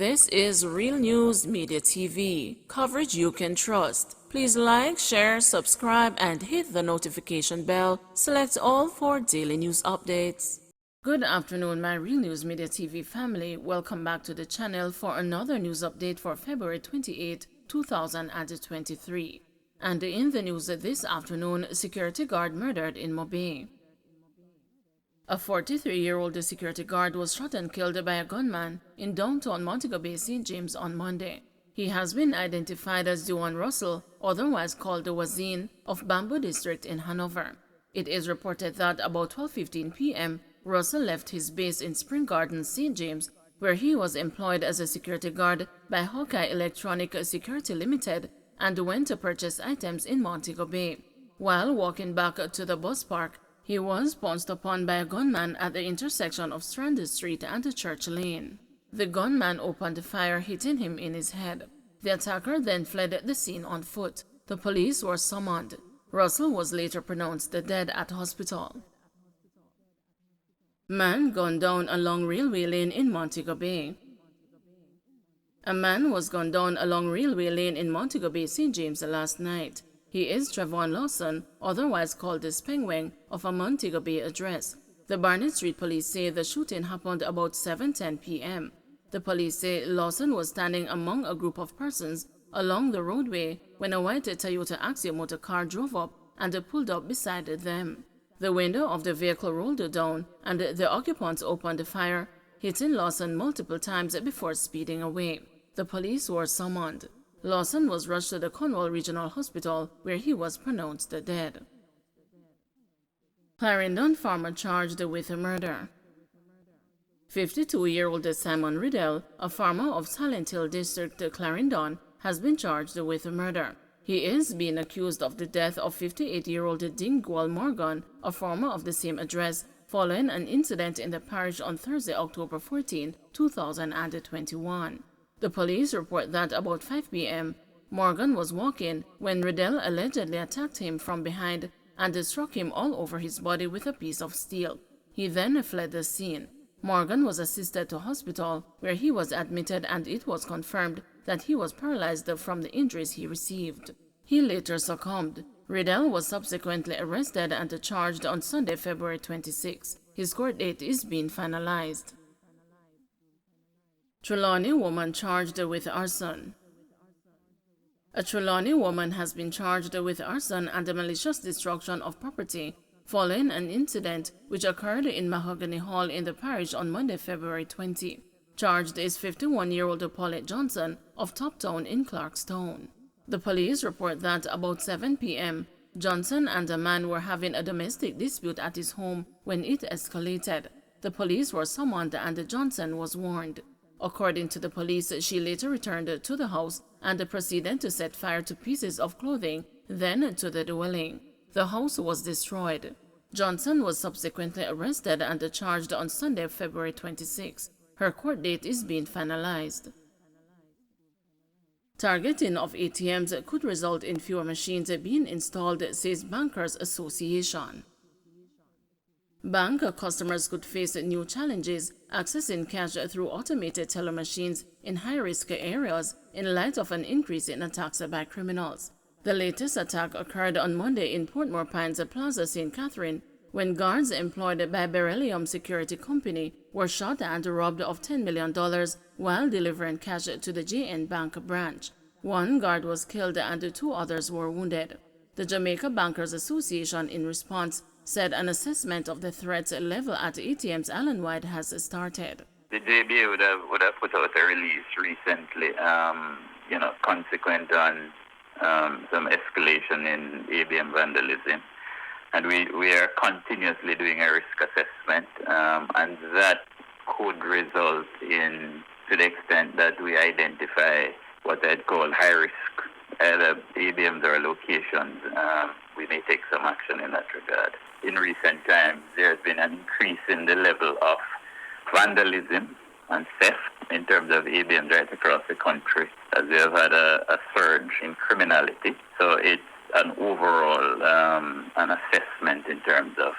This is Real News Media TV, coverage you can trust. Please like, share, subscribe, and hit the notification bell. Select all for daily news updates. Good afternoon, my Real News Media TV family. Welcome back to the channel for another news update for February 28, 2023. And in the news this afternoon, security guard murdered in Montego Bay. A 43-year-old security guard was shot and killed by a gunman in downtown Montego Bay, St. James on Monday. He has been identified as Duane Russell, otherwise called the Wazin, of Bamboo District in Hanover. It is reported that about 12:15 p.m., Russell left his base in Spring Gardens, St. James, where he was employed as a security guard by Hawkeye Electronic Security Limited, and went to purchase items in Montego Bay. While walking back to the bus park, he was pounced upon by a gunman at the intersection of Strand Street and Church Lane. The gunman opened fire, hitting him in his head. The attacker then fled the scene on foot. The police were summoned. Russell was later pronounced dead at hospital. Man gunned down along railway lane in Montego Bay. A man was gunned down along railway lane in Montego Bay, St. James last night. He is Trevon Lawson, otherwise called the Spengweng, of a Montego Bay address. The Barnett Street police say the shooting happened about 7:10 p.m. The police say Lawson was standing among a group of persons along the roadway when a white Toyota Axia motor car drove up and pulled up beside them. The window of the vehicle rolled down and the occupants opened fire, hitting Lawson multiple times before speeding away. The police were summoned. Lawson was rushed to the Cornwall Regional Hospital, where he was pronounced dead. Clarendon farmer charged with murder. 52-year-old Simon Riddell, a farmer of Silent Hill District, Clarendon, has been charged with murder. He is being accused of the death of 58-year-old Dingwall Morgan, a farmer of the same address, following an incident in the parish on Thursday, October 14, 2021. The police report that about 5 p.m., Morgan was walking when Riddell allegedly attacked him from behind and struck him all over his body with a piece of steel. He then fled the scene. Morgan was assisted to hospital, where he was admitted, and it was confirmed that he was paralyzed from the injuries he received. He later succumbed. Riddell was subsequently arrested and charged on Sunday, February 26. His court date is being finalized. Trelawny woman charged with arson. A Trelawny woman has been charged with arson and malicious destruction of property following an incident which occurred in Mahogany Hall in the parish on Monday, February 20. Charged is 51-year-old Paulette Johnson of Toptown in Clarkstown. The police report that about 7 p.m., Johnson and a man were having a domestic dispute at his home when it escalated. The police were summoned and Johnson was warned. According to the police, she later returned to the house and proceeded to set fire to pieces of clothing, then to the dwelling. The house was destroyed. Johnson was subsequently arrested and charged on Sunday, February 26. Her court date is being finalized. Targeting of ATMs could result in fewer machines being installed, says Bankers Association. Bank customers could face new challenges accessing cash through automated teller machines in high-risk areas in light of an increase in attacks by criminals. The latest attack occurred on Monday in Portmore Pines Plaza, St. Catherine, when guards employed by Beryllium Security Company were shot and robbed of $10 million while delivering cash to the JN Bank branch. One guard was killed and 2 others were wounded. The Jamaica Bankers Association, in response, said an assessment of the threats level at ATMs island-wide has started. The JBA would have put out a release recently, consequent on some escalation in ABM vandalism. And we are continuously doing a risk assessment, and that could result in, to the extent that we identify what I'd call high risk, either ABMs or locations, we may take some action in that regard. In recent times, there's been an increase in the level of vandalism and theft in terms of ABMs right across the country, as we have had a surge in criminality. So it's an overall an assessment in terms of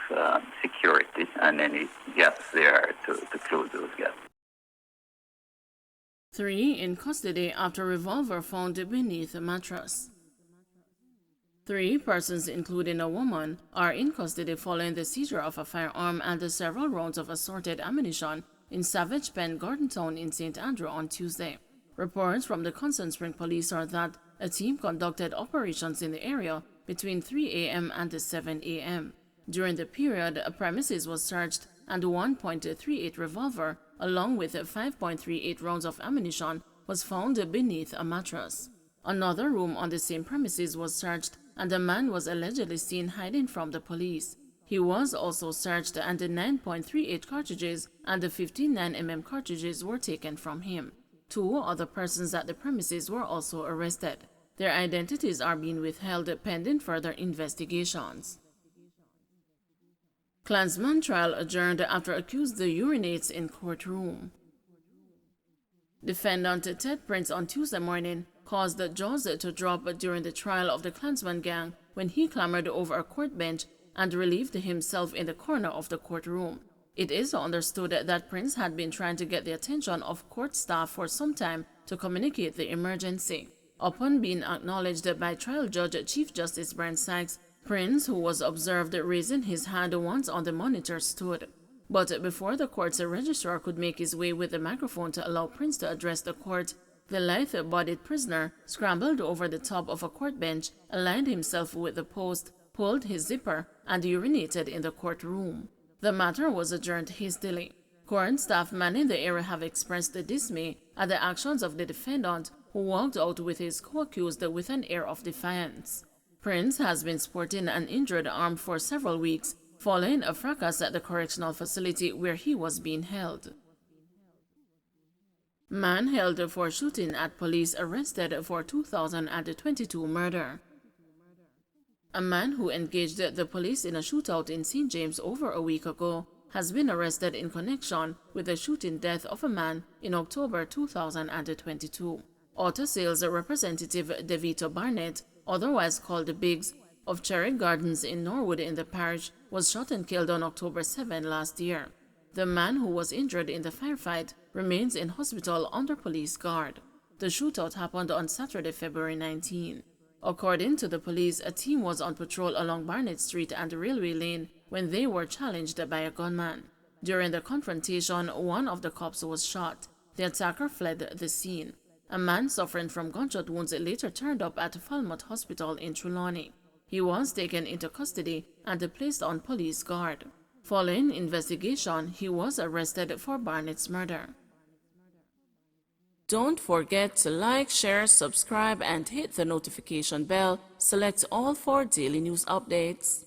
security and any gaps there to close those gaps. 3 in custody after revolver found beneath a mattress. 3 persons, including a woman, are in custody following the seizure of a firearm and several rounds of assorted ammunition in Savage Pen, Gardentown in St. Andrew on Tuesday. Reports from the Constant Spring Police are that a team conducted operations in the area between 3 a.m. and 7 a.m. During the period, a premises was searched and a 1.38 revolver, along with 5.38 rounds of ammunition, was found beneath a mattress. Another room on the same premises was searched, and a man was allegedly seen hiding from the police. He was also searched, and the 9.38 cartridges and the 15 9mm cartridges were taken from him. 2 other persons at the premises were also arrested. Their identities are being withheld pending further investigations. Klansman trial adjourned after accused urinates in courtroom. Defendant Ted Prince on Tuesday morning caused the jaws to drop during the trial of the Klansman gang when he clambered over a court bench and relieved himself in the corner of the courtroom. It is understood that Prince had been trying to get the attention of court staff for some time to communicate the emergency. Upon being acknowledged by trial judge Chief Justice Brent Sykes, Prince, who was observed raising his hand once on the monitor, stood. But before the court's registrar could make his way with the microphone to allow Prince to address the court, the lithe-bodied prisoner scrambled over the top of a court bench, aligned himself with the post, pulled his zipper, and urinated in the courtroom. The matter was adjourned hastily. Court staff manning the area have expressed dismay at the actions of the defendant, who walked out with his co-accused with an air of defiance. Prince has been sporting an injured arm for several weeks, following a fracas at the correctional facility where he was being held. Man held for shooting at police arrested for 2022 murder. A man who engaged the police in a shootout in St. James over a week ago has been arrested in connection with the shooting death of a man in October 2022. Auto sales representative DeVito Barnett, otherwise called Biggs, of Cherry Gardens in Norwood in the parish, was shot and killed on October 7 last year. The man who was injured in the firefight remains in hospital under police guard. The shootout happened on Saturday, February 19. According to the police, a team was on patrol along Barnett Street and Railway Lane when they were challenged by a gunman. During the confrontation, one of the cops was shot. The attacker fled the scene. A man suffering from gunshot wounds later turned up at Falmouth Hospital in Trelawny. He was taken into custody and placed on police guard. Following investigation, he was arrested for Barnett's murder. Don't forget to like, share, subscribe, and hit the notification bell. Select all for daily news updates.